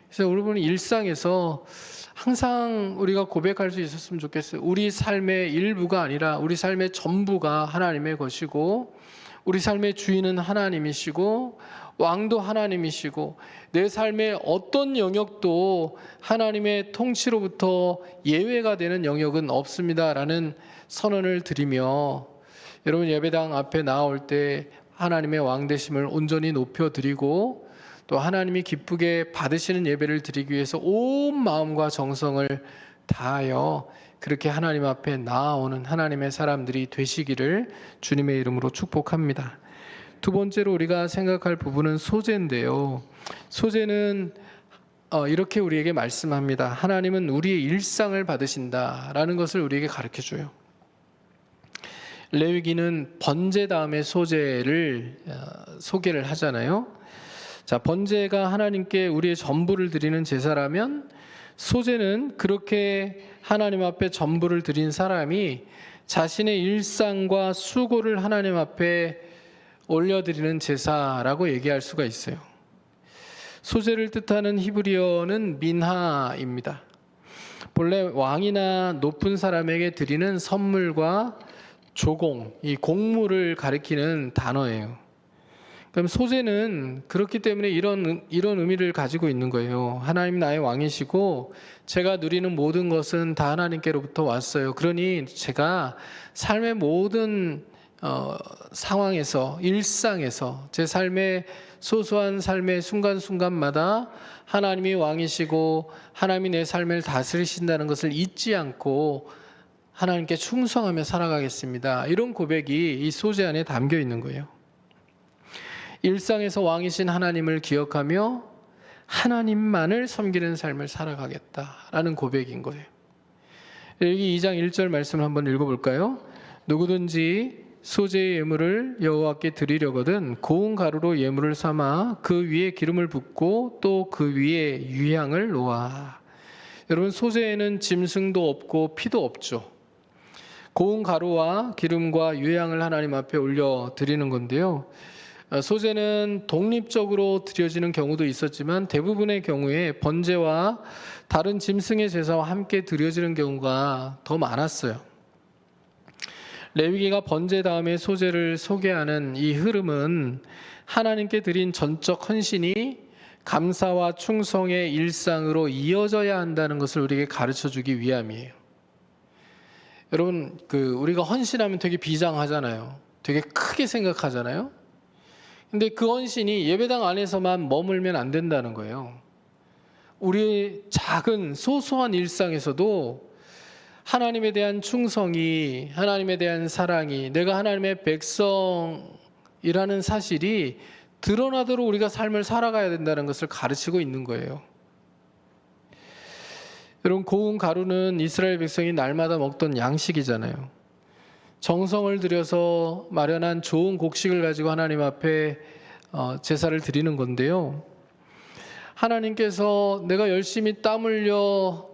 그래서 여러분 일상에서 항상 우리가 고백할 수 있었으면 좋겠어요. 우리 삶의 일부가 아니라 우리 삶의 전부가 하나님의 것이고 우리 삶의 주인은 하나님이시고 왕도 하나님이시고 내 삶의 어떤 영역도 하나님의 통치로부터 예외가 되는 영역은 없습니다라는 선언을 드리며 여러분 예배당 앞에 나올 때 하나님의 왕되심을 온전히 높여드리고 또 하나님이 기쁘게 받으시는 예배를 드리기 위해서 온 마음과 정성을 다하여 그렇게 하나님 앞에 나아오는 하나님의 사람들이 되시기를 주님의 이름으로 축복합니다. 두 번째로 우리가 생각할 부분은 소제인데요. 소제는 이렇게 우리에게 말씀합니다. 하나님은 우리의 일상을 받으신다라는 것을 우리에게 가르쳐줘요. 레위기는 번제 다음에 소제를 소개를 하잖아요. 자, 번제가 하나님께 우리의 전부를 드리는 제사라면 소제는 그렇게 하나님 앞에 전부를 드린 사람이 자신의 일상과 수고를 하나님 앞에 올려드리는 제사라고 얘기할 수가 있어요. 소제를 뜻하는 히브리어는 민하입니다. 본래 왕이나 높은 사람에게 드리는 선물과 조공, 이 공물을 가리키는 단어예요. 그럼 소제는 그렇기 때문에 이런 의미를 가지고 있는 거예요. 하나님 나의 왕이시고 제가 누리는 모든 것은 다 하나님께로부터 왔어요. 그러니 제가 삶의 모든 상황에서 일상에서 제 삶의 소소한 삶의 순간순간마다 하나님이 왕이시고 하나님이 내 삶을 다스리신다는 것을 잊지 않고 하나님께 충성하며 살아가겠습니다. 이런 고백이 이 소제 안에 담겨 있는 거예요. 일상에서 왕이신 하나님을 기억하며 하나님만을 섬기는 삶을 살아가겠다라는 고백인 거예요. 여기 2장 1절 말씀을 한번 읽어볼까요? 누구든지 소재의 예물을 여호와께 드리려거든 고운 가루로 예물을 삼아 그 위에 기름을 붓고 또 그 위에 유향을 놓아. 여러분, 소재에는 짐승도 없고 피도 없죠. 고운 가루와 기름과 유향을 하나님 앞에 올려 드리는 건데요. 소재는 독립적으로 드려지는 경우도 있었지만 대부분의 경우에 번제와 다른 짐승의 제사와 함께 드려지는 경우가 더 많았어요. 레위기가 번제 다음에 소제를 소개하는 이 흐름은 하나님께 드린 전적 헌신이 감사와 충성의 일상으로 이어져야 한다는 것을 우리에게 가르쳐 주기 위함이에요. 여러분, 우리가 헌신하면 되게 비장하잖아요. 되게 크게 생각하잖아요. 근데 그 헌신이 예배당 안에서만 머물면 안 된다는 거예요. 우리의 작은 소소한 일상에서도 하나님에 대한 충성이, 하나님에 대한 사랑이, 내가 하나님의 백성이라는 사실이 드러나도록 우리가 삶을 살아가야 된다는 것을 가르치고 있는 거예요. 여러분, 고운 가루는 이스라엘 백성이 날마다 먹던 양식이잖아요. 정성을 들여서 마련한 좋은 곡식을 가지고 하나님 앞에 제사를 드리는 건데요. 하나님께서 내가 열심히 땀 흘려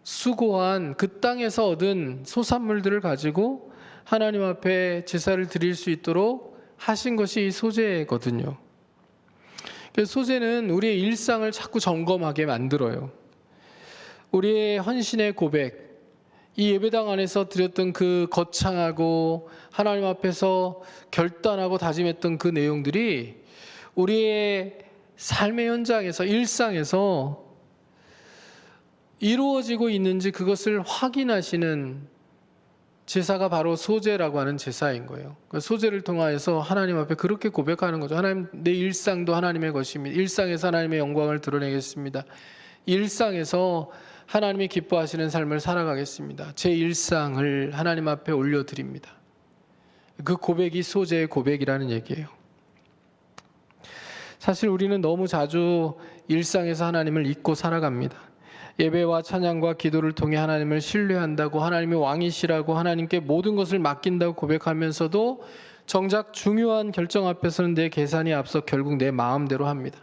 수고한 그 땅에서 얻은 소산물들을 가지고 하나님 앞에 제사를 드릴 수 있도록 하신 것이 이 소제거든요. 그래서 소제는 우리의 일상을 자꾸 점검하게 만들어요. 우리의 헌신의 고백, 이 예배당 안에서 드렸던 그 거창하고 하나님 앞에서 결단하고 다짐했던 그 내용들이 우리의 삶의 현장에서, 일상에서 이루어지고 있는지 그것을 확인하시는 제사가 바로 소제라고 하는 제사인 거예요. 소제를 통하여서 하나님 앞에 그렇게 고백하는 거죠. 하나님, 내 일상도 하나님의 것입니다. 일상에서 하나님의 영광을 드러내겠습니다. 일상에서 하나님이 기뻐하시는 삶을 살아가겠습니다. 제 일상을 하나님 앞에 올려드립니다. 그 고백이 소제의 고백이라는 얘기예요. 사실 우리는 너무 자주 일상에서 하나님을 잊고 살아갑니다. 예배와 찬양과 기도를 통해 하나님을 신뢰한다고, 하나님이 왕이시라고, 하나님께 모든 것을 맡긴다고 고백하면서도 정작 중요한 결정 앞에서는 내 계산이 앞서 결국 내 마음대로 합니다.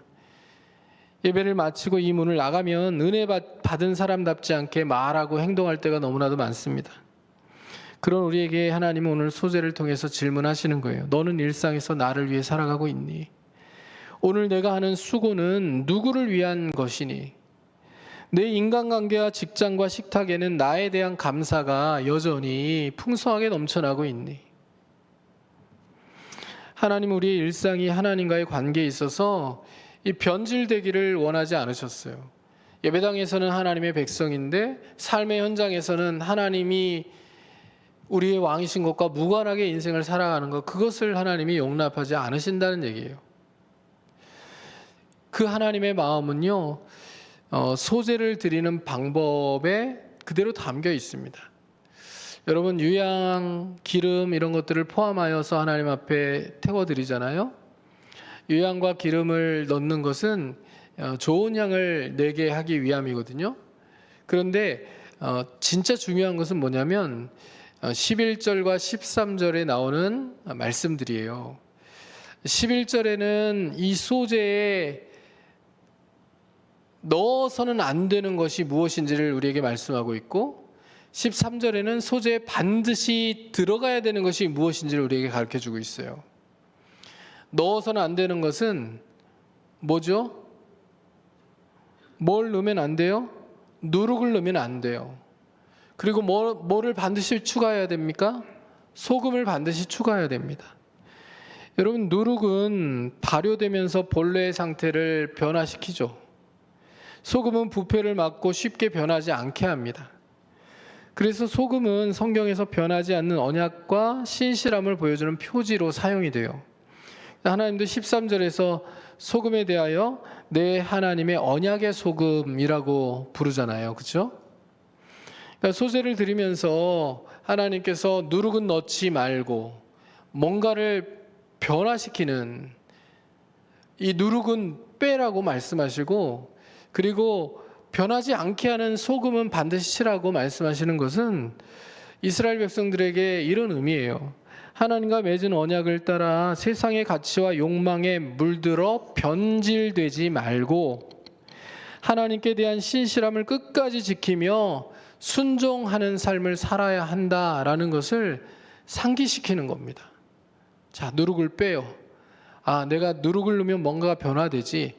예배를 마치고 이 문을 나가면 은혜 받은 사람답지 않게 말하고 행동할 때가 너무나도 많습니다. 그런 우리에게 하나님은 오늘 소제를 통해서 질문하시는 거예요. 너는 일상에서 나를 위해 살아가고 있니? 오늘 내가 하는 수고는 누구를 위한 것이니? 내 인간관계와 직장과 식탁에는 나에 대한 감사가 여전히 풍성하게 넘쳐나고 있니? 하나님, 우리의 일상이 하나님과의 관계에 있어서 이 변질되기를 원하지 않으셨어요. 예배당에서는 하나님의 백성인데 삶의 현장에서는 하나님이 우리의 왕이신 것과 무관하게 인생을 살아가는 것, 그것을 하나님이 용납하지 않으신다는 얘기예요. 그 하나님의 마음은요, 소제를 드리는 방법에 그대로 담겨 있습니다. 여러분, 유향, 기름 이런 것들을 포함하여서 하나님 앞에 태워드리잖아요. 유향과 기름을 넣는 것은 좋은 향을 내게 하기 위함이거든요. 그런데 진짜 중요한 것은 뭐냐면 11절과 13절에 나오는 말씀들이에요. 11절에는 이 소제에 넣어서는 안 되는 것이 무엇인지를 우리에게 말씀하고 있고, 13절에는 소제에 반드시 들어가야 되는 것이 무엇인지를 우리에게 가르쳐주고 있어요. 넣어서는 안 되는 것은 뭐죠? 뭘 넣으면 안 돼요? 누룩을 넣으면 안 돼요. 그리고 뭐를 반드시 추가해야 됩니까? 소금을 반드시 추가해야 됩니다. 여러분, 누룩은 발효되면서 본래의 상태를 변화시키죠. 소금은 부패를 막고 쉽게 변하지 않게 합니다. 그래서 소금은 성경에서 변하지 않는 언약과 신실함을 보여주는 표지로 사용이 돼요. 하나님도 13절에서 소금에 대하여 내 하나님의 언약의 소금이라고 부르잖아요. 그렇죠? 그러니까 소제를 드리면서 하나님께서 누룩은 넣지 말고 뭔가를 변화시키는, 이 누룩은 빼라고 말씀하시고, 그리고 변하지 않게 하는 소금은 반드시 치라고 말씀하시는 것은 이스라엘 백성들에게 이런 의미예요. 하나님과 맺은 언약을 따라 세상의 가치와 욕망에 물들어 변질되지 말고 하나님께 대한 신실함을 끝까지 지키며 순종하는 삶을 살아야 한다라는 것을 상기시키는 겁니다. 자, 누룩을 빼요. 내가 누룩을 넣으면 뭔가가 변화되지.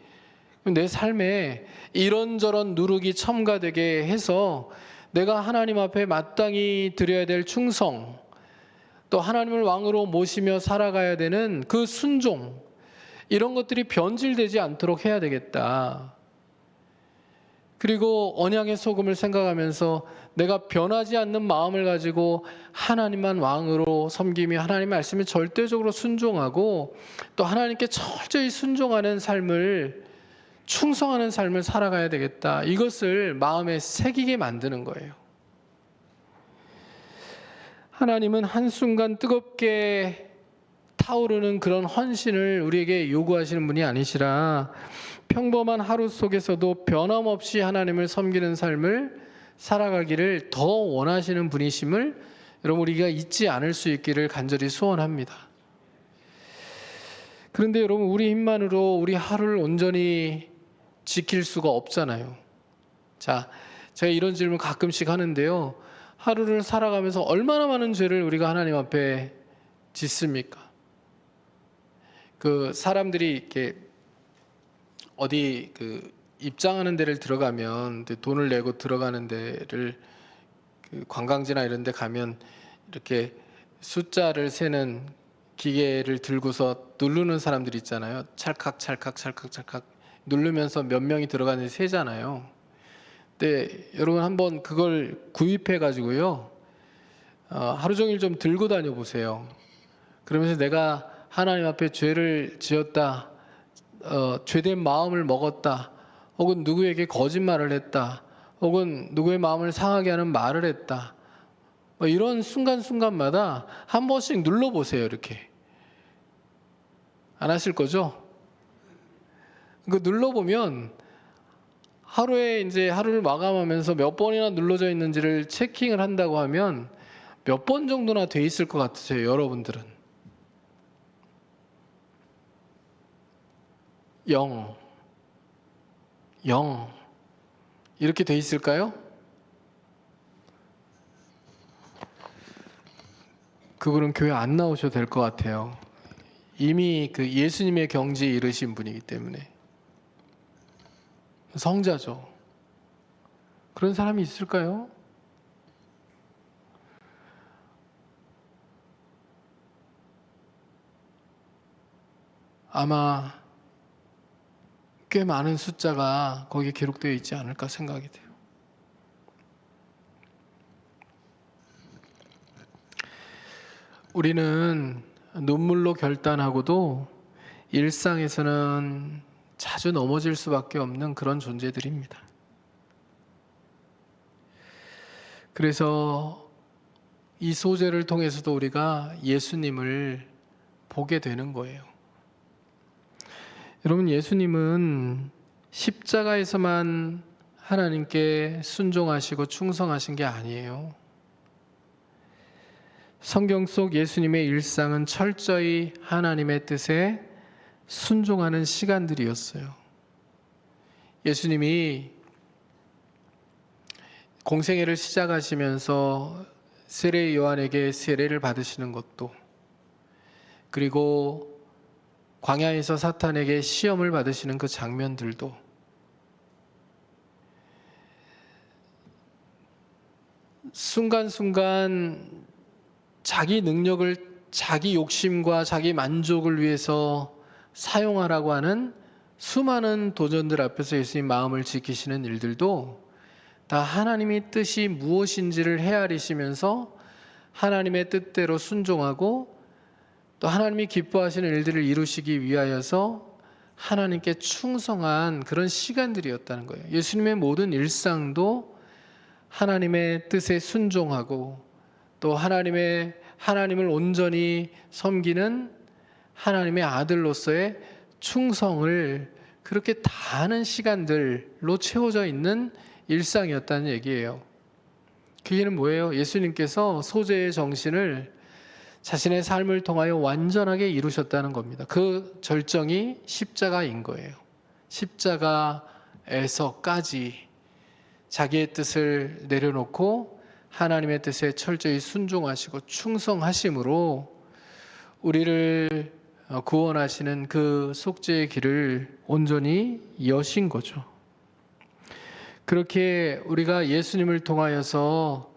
내 삶에 이런저런 누룩이 첨가되게 해서 내가 하나님 앞에 마땅히 드려야 될 충성, 또 하나님을 왕으로 모시며 살아가야 되는 그 순종, 이런 것들이 변질되지 않도록 해야 되겠다. 그리고 언약의 소금을 생각하면서 내가 변하지 않는 마음을 가지고 하나님만 왕으로 섬기며 하나님 말씀에 절대적으로 순종하고 또 하나님께 철저히 순종하는 삶을, 충성하는 삶을 살아가야 되겠다. 이것을 마음에 새기게 만드는 거예요. 하나님은 한순간 뜨겁게 타오르는 그런 헌신을 우리에게 요구하시는 분이 아니시라 평범한 하루 속에서도 변함없이 하나님을 섬기는 삶을 살아가기를 더 원하시는 분이심을 여러분 우리가 잊지 않을 수 있기를 간절히 소원합니다. 그런데 여러분, 우리 힘만으로 우리 하루를 온전히 지킬 수가 없잖아요. 자, 제가 이런 질문 가끔씩 하는데요. 하루를 살아가면서 얼마나 많은 죄를 우리가 하나님 앞에 짓습니까? 그 사람들이 이렇게 어디 입장하는 데를 들어가면 돈을 내고 들어가는 데를 관광지나 이런 데 가면 이렇게 숫자를 세는 기계를 들고서 누르는 사람들 있잖아요. 찰칵 찰칵 찰칵 찰칵 누르면서 몇 명이 들어가는지 세잖아요. 근데 여러분 한번 그걸 구입해 가지고요, 하루 종일 좀 들고 다녀 보세요. 그러면서 내가 하나님 앞에 죄를 지었다, 죄된 마음을 먹었다, 혹은 누구에게 거짓말을 했다, 혹은 누구의 마음을 상하게 하는 말을 했다, 이런 순간순간마다 한 번씩 눌러보세요. 이렇게 안 하실 거죠? 그 눌러보면 하루에 이제 하루를 마감하면서 몇 번이나 눌러져 있는지를 체킹을 한다고 하면 몇 번 정도나 돼 있을 것 같으세요, 여러분들은? 0 이렇게 돼 있을까요? 그분은 교회 안 나오셔도 될 것 같아요. 이미 그 예수님의 경지에 이르신 분이기 때문에. 성자죠. 그런 사람이 있을까요? 아마 꽤 많은 숫자가 거기에 기록되어 있지 않을까 생각이 돼요. 우리는 눈물로 결단하고도 일상에서는 자주 넘어질 수밖에 없는 그런 존재들입니다. 그래서 이 소재를 통해서도 우리가 예수님을 보게 되는 거예요. 여러분, 예수님은 십자가에서만 하나님께 순종하시고 충성하신 게 아니에요. 성경 속 예수님의 일상은 철저히 하나님의 뜻에 순종하는 시간들이었어요. 예수님이 공생애를 시작하시면서 세례 요한에게 세례를 받으시는 것도, 그리고 광야에서 사탄에게 시험을 받으시는 그 장면들도, 순간순간 자기 능력을 자기 욕심과 자기 만족을 위해서 사용하라고 하는 수많은 도전들 앞에서 예수님 마음을 지키시는 일들도 다 하나님의 뜻이 무엇인지를 헤아리시면서 하나님의 뜻대로 순종하고 또 하나님이 기뻐하시는 일들을 이루시기 위하여서 하나님께 충성한 그런 시간들이었다는 거예요. 예수님의 모든 일상도 하나님의 뜻에 순종하고 또 하나님을 온전히 섬기는 하나님의 아들로서의 충성을 그렇게 다 하는 시간들로 채워져 있는 일상이었다는 얘기예요. 그 얘기는 뭐예요? 예수님께서 소재의 정신을 자신의 삶을 통하여 완전하게 이루셨다는 겁니다. 그 절정이 십자가인 거예요. 십자가에서까지 자기의 뜻을 내려놓고 하나님의 뜻에 철저히 순종하시고 충성하심으로 우리를 구원하시는 그 속죄의 길을 온전히 여신 거죠. 그렇게 우리가 예수님을 통하여서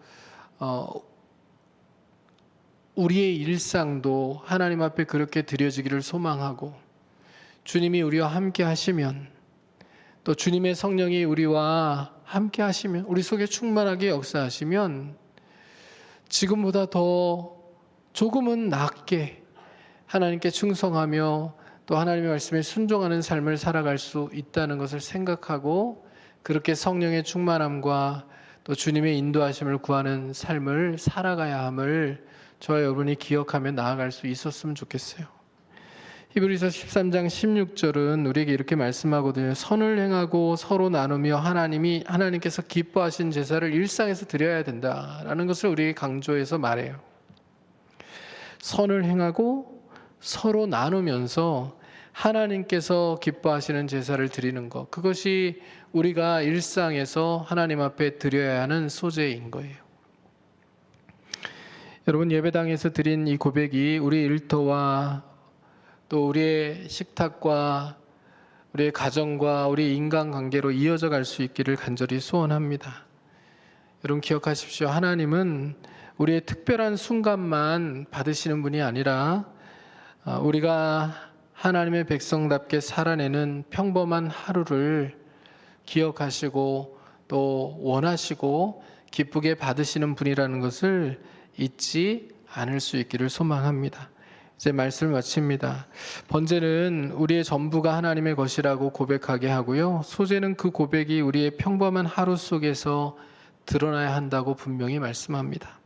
우리의 일상도 하나님 앞에 그렇게 드려지기를 소망하고, 주님이 우리와 함께 하시면, 또 주님의 성령이 우리와 함께 하시면, 우리 속에 충만하게 역사하시면 지금보다 더 조금은 낫게 하나님께 충성하며 또 하나님의 말씀에 순종하는 삶을 살아갈 수 있다는 것을 생각하고, 그렇게 성령의 충만함과 또 주님의 인도하심을 구하는 삶을 살아가야 함을 저와 여러분이 기억하며 나아갈 수 있었으면 좋겠어요. 히브리서 13장 16절은 우리에게 이렇게 말씀하거든요. 선을 행하고 서로 나누며 하나님께서 기뻐하신 제사를 일상에서 드려야 된다라는 것을 우리에게 강조해서 말해요. 선을 행하고 서로 나누면서 하나님께서 기뻐하시는 제사를 드리는 것, 그것이 우리가 일상에서 하나님 앞에 드려야 하는 소재인 거예요. 여러분, 예배당에서 드린 이 고백이 우리 일터와 또 우리의 식탁과 우리의 가정과 우리 인간관계로 이어져 갈 수 있기를 간절히 소원합니다. 여러분, 기억하십시오. 하나님은 우리의 특별한 순간만 받으시는 분이 아니라 우리가 하나님의 백성답게 살아내는 평범한 하루를 기억하시고 또 원하시고 기쁘게 받으시는 분이라는 것을 잊지 않을 수 있기를 소망합니다. 이제 말씀을 마칩니다. 번제는 우리의 전부가 하나님의 것이라고 고백하게 하고요, 소제는 그 고백이 우리의 평범한 하루 속에서 드러나야 한다고 분명히 말씀합니다.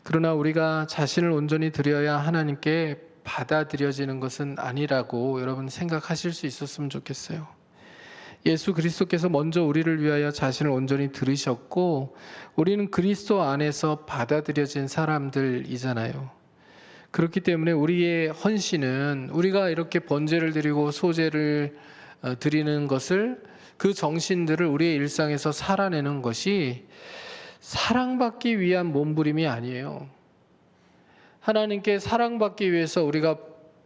그러나 우리가 자신을 온전히 드려야 하나님께 받아들여지는 것은 아니라고 여러분 생각하실 수 있었으면 좋겠어요. 예수 그리스도께서 먼저 우리를 위하여 자신을 온전히 들으셨고, 우리는 그리스도 안에서 받아들여진 사람들이잖아요. 그렇기 때문에 우리의 헌신은, 우리가 이렇게 번제를 드리고 소제를 드리는 것을, 그 정신들을 우리의 일상에서 살아내는 것이 사랑받기 위한 몸부림이 아니에요. 하나님께 사랑받기 위해서 우리가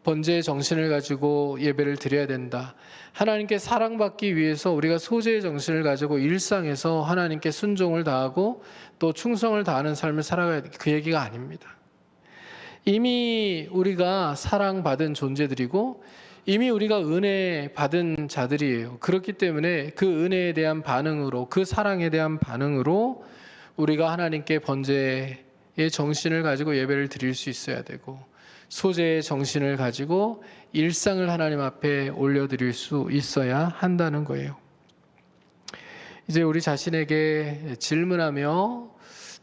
번제의 정신을 가지고 예배를 드려야 된다, 하나님께 사랑받기 위해서 우리가 소제의 정신을 가지고 일상에서 하나님께 순종을 다하고 또 충성을 다하는 삶을 살아가야 돼, 그 얘기가 아닙니다. 이미 우리가 사랑받은 존재들이고 이미 우리가 은혜 받은 자들이에요. 그렇기 때문에 그 은혜에 대한 반응으로, 그 사랑에 대한 반응으로 우리가 하나님께 번제의 정신을 가지고 예배를 드릴 수 있어야 되고, 소제의 정신을 가지고 일상을 하나님 앞에 올려드릴 수 있어야 한다는 거예요. 이제 우리 자신에게 질문하며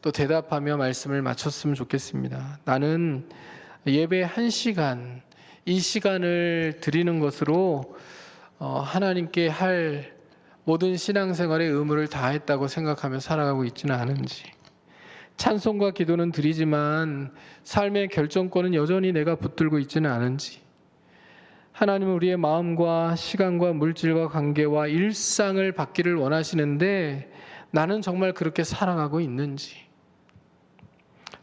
또 대답하며 말씀을 마쳤으면 좋겠습니다. 나는 예배 1시간, 이 시간을 드리는 것으로 하나님께 할 모든 신앙생활의 의무를 다했다고 생각하며 살아가고 있지는 않은지, 찬송과 기도는 드리지만 삶의 결정권은 여전히 내가 붙들고 있지는 않은지, 하나님은 우리의 마음과 시간과 물질과 관계와 일상을 받기를 원하시는데 나는 정말 그렇게 살아가고 있는지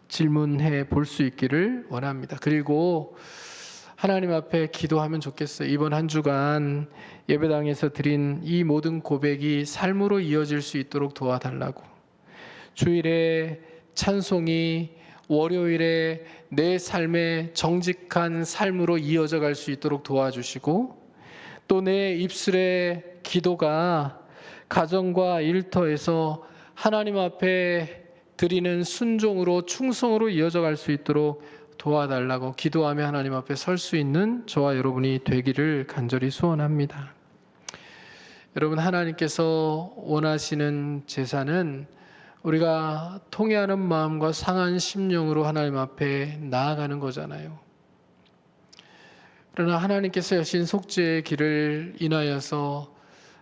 질문해 볼 수 있기를 원합니다. 그리고 하나님 앞에 기도하면 좋겠어요. 이번 한 주간 예배당에서 드린 이 모든 고백이 삶으로 이어질 수 있도록 도와달라고, 주일에 찬송이 월요일에 내 삶의 정직한 삶으로 이어져 갈 수 있도록 도와주시고, 또 내 입술의 기도가 가정과 일터에서 하나님 앞에 드리는 순종으로 충성으로 이어져 갈 수 있도록 도와달라고 기도하며 하나님 앞에 설 수 있는 저와 여러분이 되기를 간절히 소원합니다. 여러분, 하나님께서 원하시는 제사는 우리가 통회하는 마음과 상한 심령으로 하나님 앞에 나아가는 거잖아요. 그러나 하나님께서 여신 속죄의 길을 인하여서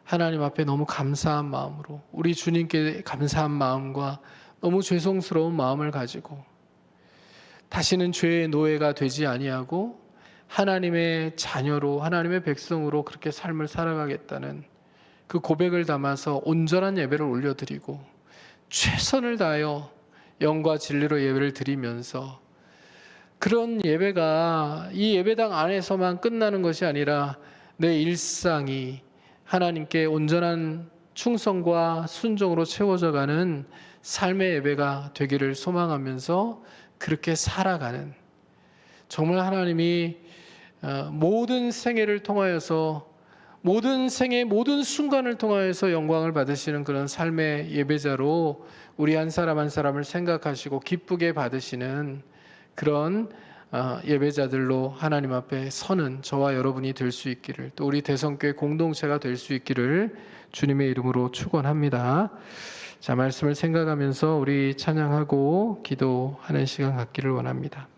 하나님 앞에 너무 감사한 마음으로, 우리 주님께 감사한 마음과 너무 죄송스러운 마음을 가지고 다시는 죄의 노예가 되지 아니하고 하나님의 자녀로, 하나님의 백성으로 그렇게 삶을 살아가겠다는 그 고백을 담아서 온전한 예배를 올려드리고 최선을 다하여 영과 진리로 예배를 드리면서, 그런 예배가 이 예배당 안에서만 끝나는 것이 아니라 내 일상이 하나님께 온전한 충성과 순종으로 채워져가는 삶의 예배가 되기를 소망하면서 그렇게 살아가는, 정말 하나님이 모든 생애를 통하여서, 모든 생애 모든 순간을 통하여서 영광을 받으시는 그런 삶의 예배자로 우리 한 사람 한 사람을 생각하시고 기쁘게 받으시는 그런 예배자들로 하나님 앞에 서는 저와 여러분이 될 수 있기를, 또 우리 대성교회 공동체가 될 수 있기를 주님의 이름으로 축원합니다. 자, 말씀을 생각하면서 우리 찬양하고 기도하는 시간 갖기를 원합니다.